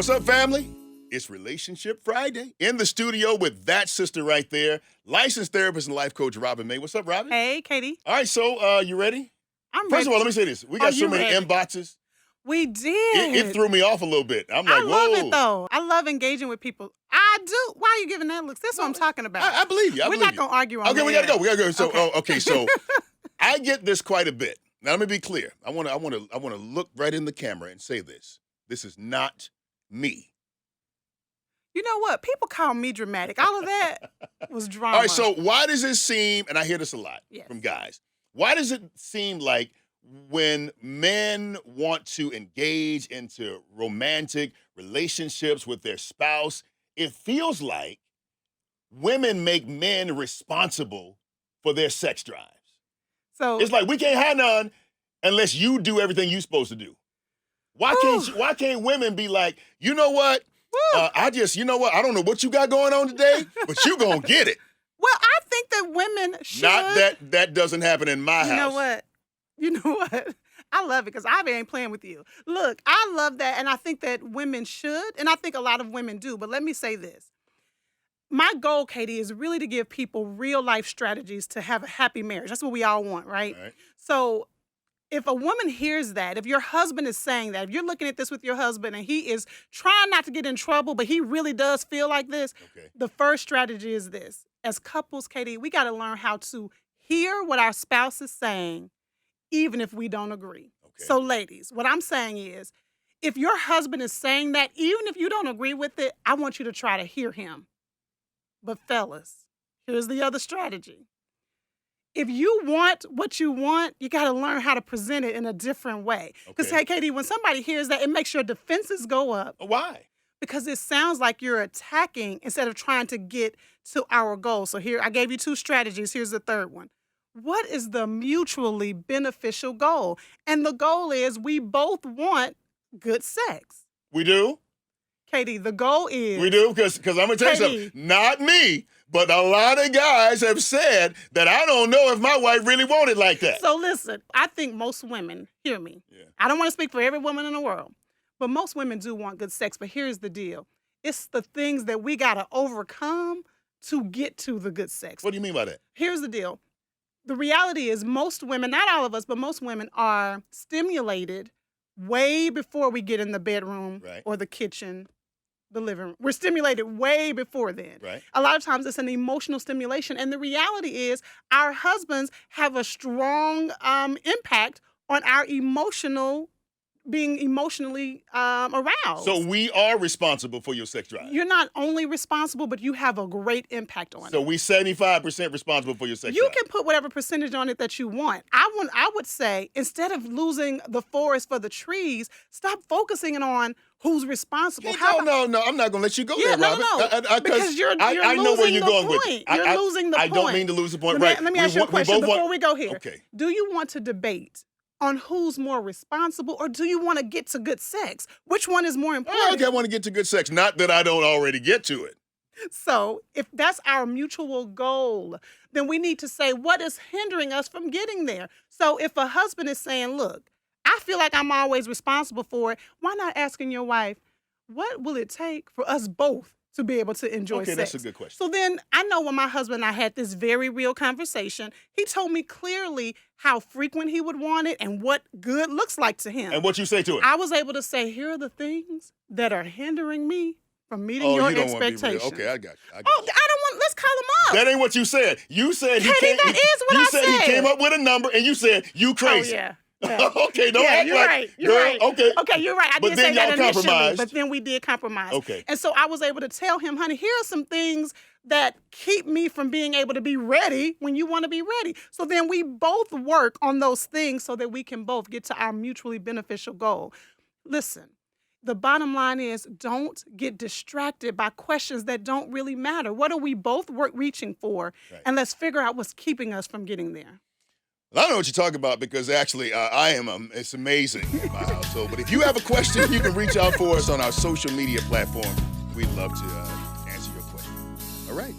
What's up, family? It's Relationship Friday. In the studio with that sister right there, licensed therapist and life coach Robin May. What's up, Robin? Hey, Katie. All right, so you ready? I'm First ready. of all, let me say this. We got so many ready? inboxes. We did. It threw me off a little bit. I'm like, I love whoa. it, though. I love engaging with people. I do. Why are you giving that looks? That's what I'm talking about. I believe you. We're not going to argue on that. Okay, we got to go. We got to go. So, Okay. so I get this quite a bit. Now, let me be clear. I want to look right in the camera and say this. This is not me. You know what? People call me dramatic. All of that was drama. All right, so why does it seem, and I hear this a lot Yes. from guys, why does it seem like when men want to engage into romantic relationships with their spouse, it feels like women make men responsible for their sex drives? So It's like we can't have none unless you do everything you're supposed to do. Why can't women be like, you know what? I don't know what you got going on today, but you gonna get it. well, I think that women should. Not that doesn't happen in my house. You know what? I love it because I ain't playing with you. Look, I love that, and I think that women should, and I think a lot of women do. But let me say this. My goal, Katie, is really to give people real life strategies to have a happy marriage. That's what we all want, right? All right. So if a woman hears that, if your husband is saying that, if you're looking at this with your husband and he is trying not to get in trouble, but he really does feel like this, Okay. the first strategy is this. As couples, Katie, we got to learn how to hear what our spouse is saying, even if we don't agree. Okay. So, ladies, what I'm saying is, if your husband is saying that, even if you don't agree with it, I want you to try to hear him. But fellas, here's the other strategy. If you want what you want, you got to learn how to present it in a different way. Because, Okay. hey, Katie, when somebody hears that, it makes your defenses go up Why? because it sounds like you're attacking instead of trying to get to our goal. So here, I gave you 2 strategies. Here's the third one. What is the mutually beneficial goal? And the goal is we both want good sex. We do? Katie, the goal is... We do? Because I'm going to tell you Katie. something. Not me, but a lot of guys have said that I don't know if my wife really wanted like that. So listen, I think most women, hear me. Yeah. I don't want to speak for every woman in the world, but most women do want good sex. But here's the deal. It's the things that we got to overcome to get to the good sex. What do you mean by that? Here's the deal. The reality is most women, not all of us, but most women are stimulated way before we get in the bedroom Right. or the kitchen, the living room. We're stimulated way before then. Right. A lot of times it's an emotional stimulation. And the reality is our husbands have a strong impact on our being emotionally aroused. So we are responsible for your sex drive. You're not only responsible, but you have a great impact on it. So we 75% responsible for your sex You drive. can put whatever percentage on it that you want. I would say, instead of losing the forest for the trees, stop focusing on who's responsible. No, I'm not going to let you go Yeah, there, no, Robin. no. Because you're I know where losing you're the going with point. it. You're losing the I don't point. mean to lose the point. Let me ask you a question both before we go here. Okay. Do you want to debate on who's more responsible, or do you want to get to good sex? Which one is more important? Okay, I want to get to good sex. Not that I don't already get to it. So if that's our mutual goal, then we need to say, what is hindering us from getting there? So if a husband is saying, look, I feel like I'm always responsible for it, why not asking your wife, what will it take for us both to be able to enjoy Okay, sex? that's a good question. So then I know when my husband and I had this very real conversation, he told me clearly how frequent he would want it and what good looks like to him. And what you say to it? I was able to say, here are the things that are hindering me from meeting your you don't want to be real. expectations. Okay, I got you. I don't want, let's call him up. That ain't what you said. You said he Katie, came. that is what you I said. He said. came up with a number, and you said you crazy. Oh, yeah. Okay, don't Yeah, act you're like, right. You're girl, right. okay. Okay, you're right. I But did then say that y'all initially, compromised. but then we did compromise. Okay. And so I was able to tell him, honey, here are some things that keep me from being able to be ready when you want to be ready. So then we both work on those things so that we can both get to our mutually beneficial goal. Listen, the bottom line is don't get distracted by questions that don't really matter. What are we both reaching for? Right. And let's figure out what's keeping us from getting there. Well, I don't know what you're talking about because actually I am. It's amazing in my household. But if you have a question, you can reach out for us on our social media platform. We'd love to answer your question. All right.